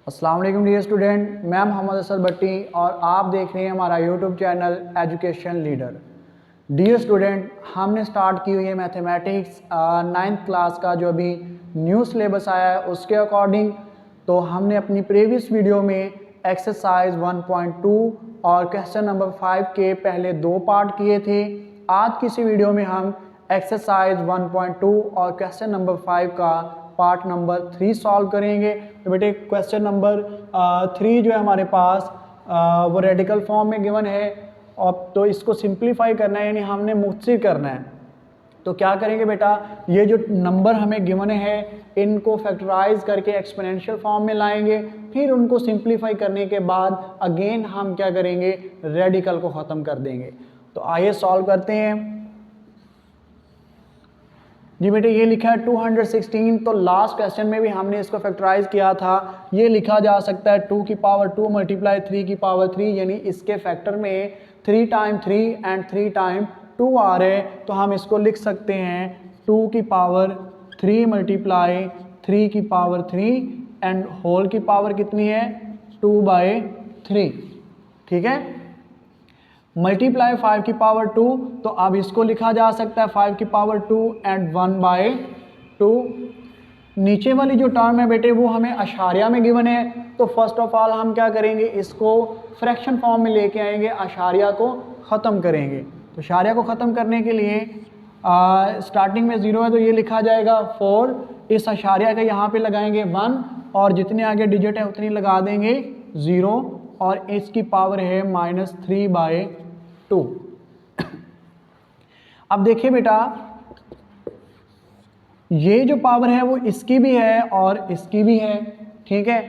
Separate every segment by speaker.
Speaker 1: अस्सलाम वालेकुम dear student, मैं मोहम्मद असद भट्टी और आप देख रहे हैं हमारा YouTube channel education leader. Dear student, हमने स्टार्ट की हुई है मैथमेटिक्स 9th क्लास का जो अभी न्यू सिलेबस आया है उसके अकॉर्डिंग। तो हमने अपनी प्रीवियस वीडियो में एक्सरसाइज 1.2 और क्वेश्चन नंबर 5 के पहले 2 पार्ट किए थे। आज की इसी वीडियो में हम एक्सरसाइज 1.2 और क्वेश्चन नंबर 5 का पार्ट नंबर 3 सॉल्व करेंगे। तो बेटे क्वेश्चन नंबर 3 जो है हमारे पास वो रेडिकल फॉर्म में गिवन है और तो इसको सिंप्लीफाई करना है, यानी हमने मुख्तसर करना है। तो क्या करेंगे बेटा, ये जो नंबर हमें गिवन है इनको फैक्टराइज करके एक्सपोनेंशियल फॉर्म में लाएंगे, फिर उनको सिंप्लीफाई करने के बाद अगेन हम क्या करेंगे, रेडिकल को ख़त्म कर देंगे। तो आइए सॉल्व करते हैं। जी बेटे, ये लिखा है 216। तो लास्ट क्वेश्चन में भी हमने इसको फैक्टराइज किया था। ये लिखा जा सकता है 2 की पावर 2 मल्टीप्लाई 3 की पावर 3, यानी इसके फैक्टर में 3 टाइम 3 एंड 3 टाइम 2 आ रहे हैं। तो हम इसको लिख सकते हैं 2 की पावर 3 मल्टीप्लाई 3 की पावर 3 एंड होल की पावर कितनी है, 2/3। ठीक है, मल्टीप्लाई 5 की पावर 2, तो अब इसको लिखा जा सकता है 5 की पावर 2 एंड 1/2। नीचे वाली जो टर्म है बेटे वो हमें अशारिया में गिवन है। तो फर्स्ट ऑफ ऑल हम क्या करेंगे, इसको फ्रैक्शन फॉर्म में लेके आएंगे, अशारिया को ख़त्म करेंगे। तो अशारिया को ख़त्म करने के लिए स्टार्टिंग में 0 है तो ये लिखा जाएगा 4, इस अशारिया का यहाँ पे लगाएंगे 1 और जितने आगे डिजिट है उतनी लगा देंगे 0 और इसकी पावर है -3/2। अब देखिए बेटा, ये जो पावर है वो इसकी भी है और इसकी भी है। ठीक है,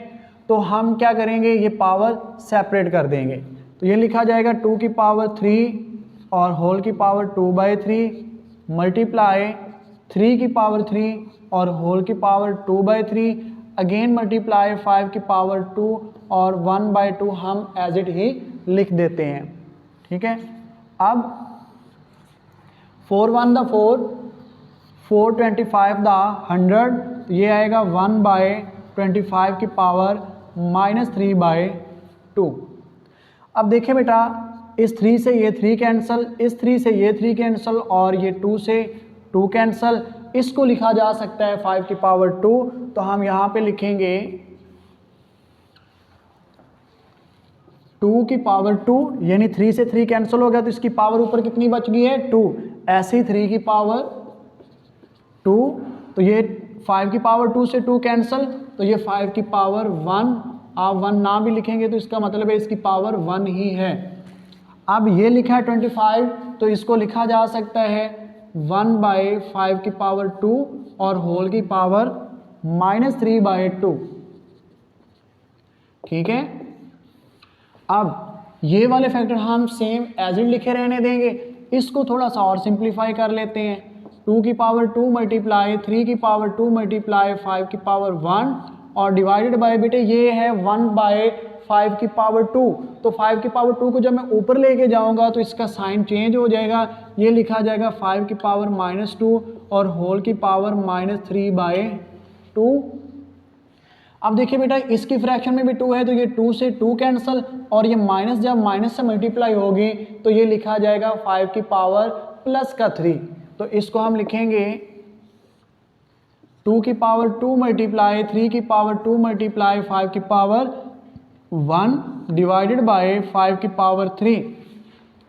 Speaker 1: तो हम क्या करेंगे, ये पावर सेपरेट कर देंगे। तो ये लिखा जाएगा 2 की पावर 3 और होल की पावर 2/3 मल्टीप्लाई 3 की पावर 3 और होल की पावर 2/3 अगेन मल्टीप्लाई 5 की पावर 2 और 1/2 हम एज इट ही लिख देते हैं। ठीक है, अब 4 1 द 4, 4 25 द 100, ये आएगा 1/25 की पावर -3/2। अब देखिए बेटा, इस 3 से ये 3 कैंसिल, इस 3 से ये 3 कैंसिल और ये 2 से 2 कैंसिल। इसको लिखा जा सकता है 5 की पावर 2। तो हम यहाँ पे लिखेंगे 2 की पावर 2, यानी 3 से 3 कैंसिल हो गया तो इसकी पावर ऊपर कितनी बच गई है, 2। ऐसे ही 3 की पावर 2, तो ये 5 की पावर 2 से 2 कैंसिल, तो ये 5 की पावर 1। आप 1 ना भी लिखेंगे तो इसका मतलब है इसकी पावर 1 ही है। अब ये लिखा है 25, तो इसको लिखा जा सकता है 1/5 की पावर 2 और होल की पावर -3/2। ठीक है, अब ये वाले फैक्टर हम सेम एज इट लिखे रहने देंगे। इसको थोड़ा सा और सिंप्लीफाई कर लेते हैं। 2 की पावर 2 मल्टीप्लाई 3 की पावर 2 मल्टीप्लाई 5 की पावर 1 और डिवाइडेड बाय बेटे ये है 1/5 की पावर 2। तो 5 की पावर 2 को जब मैं ऊपर लेके जाऊंगा तो इसका साइन चेंज हो जाएगा, ये लिखा जाएगा 5 की पावर -2 और होल की पावर -3/2। अब देखिए बेटा, इसकी फ्रैक्शन में भी 2 है तो ये 2 से 2 कैंसिल और ये माइनस जब माइनस से मल्टीप्लाई होगी तो ये लिखा जाएगा 5 की पावर +3। तो इसको हम लिखेंगे 2 की पावर 2 मल्टीप्लाई 3 की पावर 2 मल्टीप्लाई 5 की पावर 1 डिवाइडेड बाय 5 की पावर 3।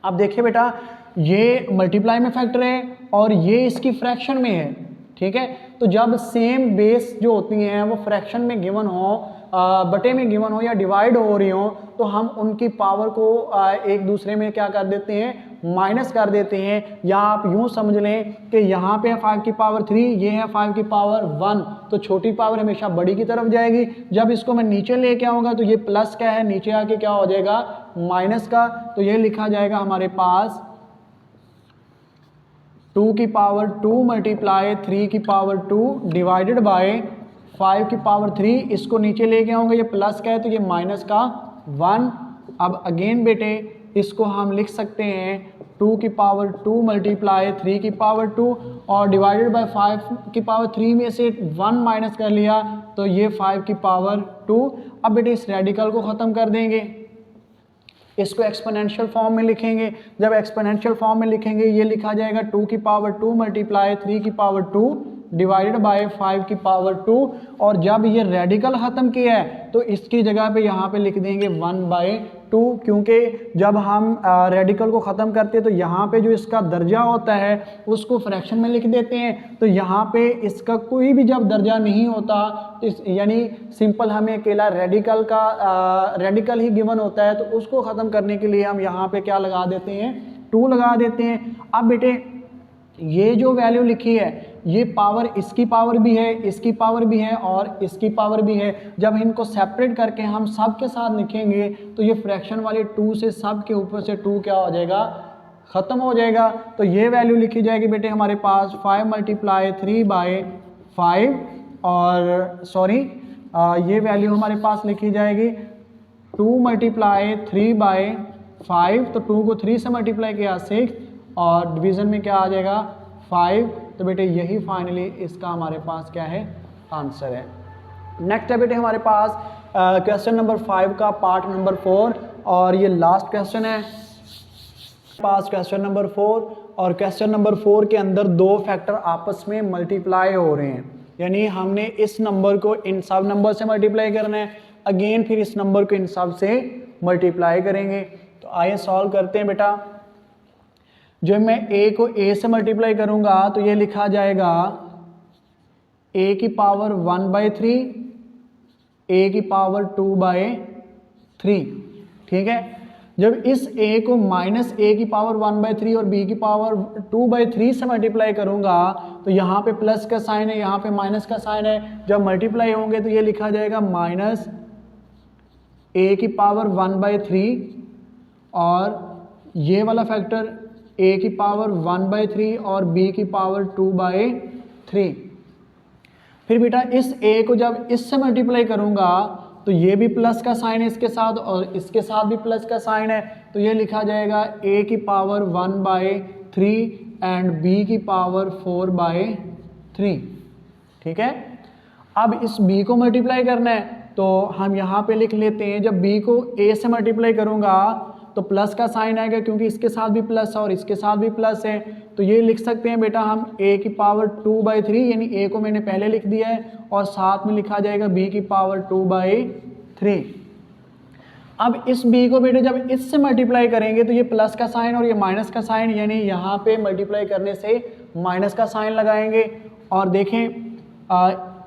Speaker 1: अब देखिए बेटा, ये मल्टीप्लाई में फैक्टर है और ये इसकी फ्रैक्शन में है। ठीक है, तो जब सेम बेस जो होती हैं वो फ्रैक्शन में गिवन हो, बटे में गिवन हो या डिवाइड हो रही हो, तो हम उनकी पावर को एक दूसरे में क्या कर देते हैं, माइनस कर देते हैं। या आप यूं समझ लें कि यहाँ पे है 5 की पावर 3, ये है 5 की पावर 1, तो छोटी पावर हमेशा बड़ी की तरफ जाएगी। जब इसको मैं नीचे लेके आऊँगा तो ये प्लस का है, नीचे आके क्या हो जाएगा, माइनस का। तो ये लिखा जाएगा हमारे पास 2 की पावर 2 मल्टीप्लाई 3 की पावर 2 डिवाइडेड बाय 5 की पावर 3। इसको नीचे लेके आऊँगा, ये प्लस का है तो ये माइनस का 1। अब अगेन बेटे इसको हम लिख सकते हैं 2 की पावर 2 मल्टीप्लाई 3 की पावर 2 और डिवाइडेड बाय 5 की पावर 3 में से 1 माइनस कर लिया तो ये 5 की पावर 2। अब बेटे इस रेडिकल को ख़त्म कर देंगे, इसको एक्सपोनेंशियल फॉर्म में लिखेंगे। जब एक्सपोनेंशियल फॉर्म में लिखेंगे ये लिखा जाएगा 2 की पावर 2 मल्टीप्लाई 3 की पावर 2 डिवाइडेड बाय 5 की पावर 2 और जब ये रेडिकल ख़त्म किया है तो इसकी जगह पे यहाँ पे लिख देंगे 1/2 क्योंकि जब हम रेडिकल को ख़त्म करते हैं तो यहाँ पे जो इसका दर्जा होता है उसको फ्रैक्शन में लिख देते हैं। तो यहाँ पे इसका कोई भी जब दर्जा नहीं होता तो यानी सिंपल हमें अकेला रेडिकल का रेडिकल ही गिवन होता है तो उसको ख़त्म करने के लिए हम यहाँ पे क्या लगा देते हैं 2 लगा देते हैं। अब बेटे ये जो वैल्यू लिखी है ये पावर इसकी पावर भी है, इसकी पावर भी है और इसकी पावर भी है। जब इनको सेपरेट करके हम सब के साथ लिखेंगे तो ये फ्रैक्शन वाले 2 से सब के ऊपर से 2 क्या हो जाएगा, ख़त्म हो जाएगा। तो ये वैल्यू लिखी जाएगी बेटे हमारे पास 5 मल्टीप्लाई 3/5 और सॉरी ये वैल्यू हमारे पास लिखी जाएगी 2 मल्टीप्लाई 3/5 तो 2 को 3 से मल्टीप्लाई किया 6 और डिवीज़न में क्या आ जाएगा 5। तो बेटे यही फाइनली इसका हमारे पास क्या है आंसर है। नेक्स्ट है बेटे हमारे पास क्वेश्चन नंबर 5 का पार्ट नंबर 4 और ये लास्ट क्वेश्चन है पास क्वेश्चन नंबर 4 और क्वेश्चन नंबर 4 के अंदर दो फैक्टर आपस में मल्टीप्लाई हो रहे हैं, यानी हमने इस नंबर को इन सब नंबर से मल्टीप्लाई करना है, अगेन फिर इस नंबर को इन सब से मल्टीप्लाई करेंगे। तो आइए सॉल्व करते हैं बेटा। जब मैं a को a से मल्टीप्लाई करूंगा तो ये लिखा जाएगा a की पावर 1/3 a की पावर 2/3, ठीक है। जब इस a को माइनस a की पावर 1/3 और b की पावर 2/3 से मल्टीप्लाई करूंगा तो यहाँ पे प्लस का साइन है, यहाँ पे माइनस का साइन है। जब मल्टीप्लाई होंगे तो ये लिखा जाएगा माइनस a की पावर 1/3 और ये वाला फैक्टर a की पावर 1/3 और b की पावर 2/3। फिर बेटा इस a को जब इससे मल्टीप्लाई करूंगा तो ये भी प्लस का साइन है इसके साथ और इसके साथ भी प्लस का साइन है, तो ये लिखा जाएगा a की पावर 1/3 एंड b की पावर 4/3, ठीक है। अब इस b को मल्टीप्लाई करना है तो हम यहाँ पे लिख लेते हैं, जब b को a से मल्टीप्लाई करूंगा तो प्लस का साइन आएगा क्योंकि इसके साथ भी प्लस है और इसके साथ भी प्लस है, तो ये लिख सकते हैं बेटा हम a की पावर 2/3 यानी a को मैंने पहले लिख दिया है और साथ में लिखा जाएगा b की पावर 2/3। अब इस b को बेटे जब इससे मल्टीप्लाई करेंगे तो ये प्लस का साइन और ये माइनस का साइन, यानी यहाँ पे मल्टीप्लाई करने से माइनस का साइन लगाएंगे और देखें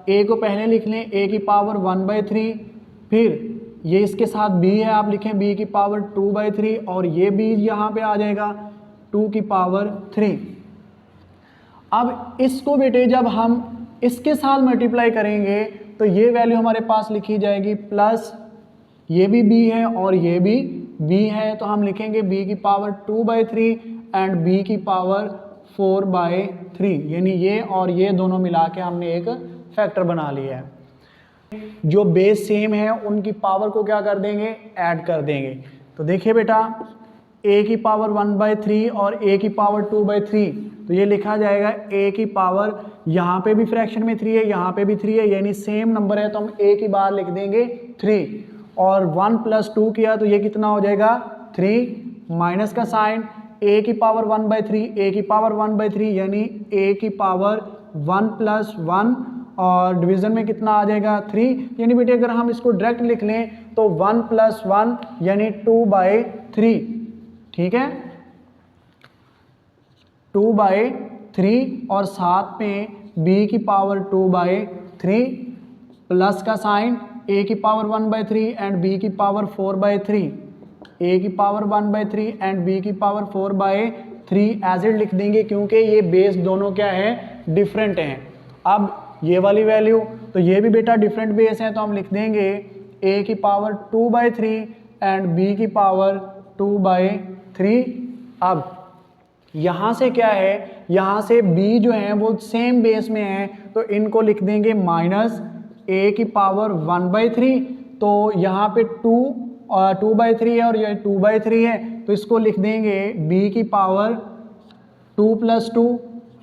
Speaker 1: a को पहले लिख लें a की पावर 1/3, फिर ये इसके साथ b है, आप लिखें b की पावर 2/3 और ये b यहाँ पे आ जाएगा 2 की पावर 3। अब इसको बेटे जब हम इसके साथ मल्टीप्लाई करेंगे तो ये वैल्यू हमारे पास लिखी जाएगी प्लस ये भी b है और ये भी b है, तो हम लिखेंगे b की पावर 2/3 एंड b की पावर 4/3, यानी ये और ये दोनों मिला के हमने एक फैक्टर बना लिया है। जो बेस सेम है उनकी पावर को क्या कर देंगे, ऐड कर देंगे। तो देखिए बेटा a की पावर 1/3 और a की पावर 2/3, तो ये लिखा जाएगा a की पावर, यहाँ पे भी फ्रैक्शन में 3 है, यहाँ पे भी 3 है, यानी सेम नंबर है तो हम a की बार लिख देंगे 3 और 1 + 2 किया तो ये कितना हो जाएगा 3, माइनस का साइन a की पावर 1/3 a की पावर 1/3 यानी a की पावर 1 + 1 और डिवीज़न में कितना आ जाएगा 3, यानी बेटे अगर हम इसको डायरेक्ट लिख लें तो 1 + 1 यानी 2/3, ठीक है 2/3 और साथ में b की पावर 2/3 प्लस का साइन a की पावर 1/3 एंड b की पावर 4/3, a की पावर 1/3 एंड b की पावर 4/3 एज इट लिख देंगे क्योंकि ये बेस दोनों क्या है डिफरेंट हैं। अब ये वाली वैल्यू तो ये भी बेटा डिफरेंट बेस है तो हम लिख देंगे a की पावर 2/3 एंड b की पावर 2/3। अब यहाँ से क्या है, यहाँ से b जो है वो सेम बेस में है तो इनको लिख देंगे माइनस a की पावर 1/3, तो यहाँ पे 2 2/3 है और ये 2/3 है, तो इसको लिख देंगे b की पावर 2 + 2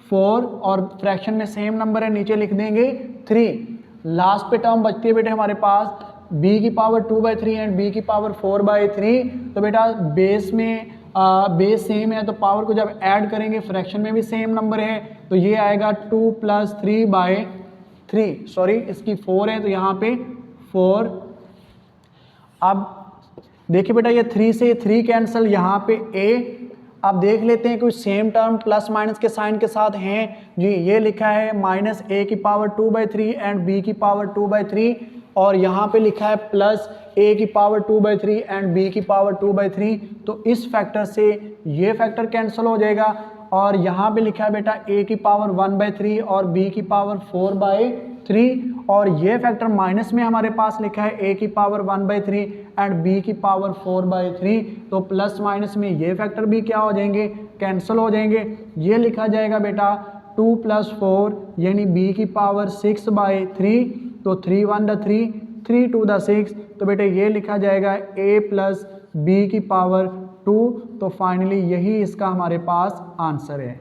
Speaker 1: 4 और फ्रैक्शन में सेम नंबर है, नीचे लिख देंगे 3। लास्ट पे टर्म बचती है बेटे हमारे पास b की पावर 2/3 एंड b की पावर 4/3। तो बेटा बेस में बेस सेम है तो पावर को जब ऐड करेंगे फ्रैक्शन में भी सेम नंबर है, तो ये आएगा 2 + 3/3, सॉरी इसकी 4 है तो यहाँ पे 4। अब देखिए बेटा ये 3 से 3 कैंसिल, यहाँ पे a। अब देख लेते हैं कुछ सेम टर्म प्लस माइनस के साइन के साथ हैं जी। ये लिखा है -a की पावर 2/3 एंड b की पावर 2/3 और यहाँ पे लिखा है प्लस a की पावर 2/3 एंड b की पावर 2/3। तो इस फैक्टर से ये फैक्टर कैंसिल हो जाएगा और यहाँ पे लिखा है बेटा a की पावर 1/3 और b की पावर 4/3 और ये फैक्टर माइनस में हमारे पास लिखा है a की पावर 1/3 एंड b की पावर 4/3। तो प्लस माइनस में ये फैक्टर भी क्या हो जाएंगे, कैंसिल हो जाएंगे। ये लिखा जाएगा बेटा 2 + 4 यानी b की पावर 6/3। तो 3 × 1 = 3, 3 × 2 = 6। तो बेटे ये लिखा जाएगा a + b की पावर 2। तो फाइनली यही इसका हमारे पास आंसर है।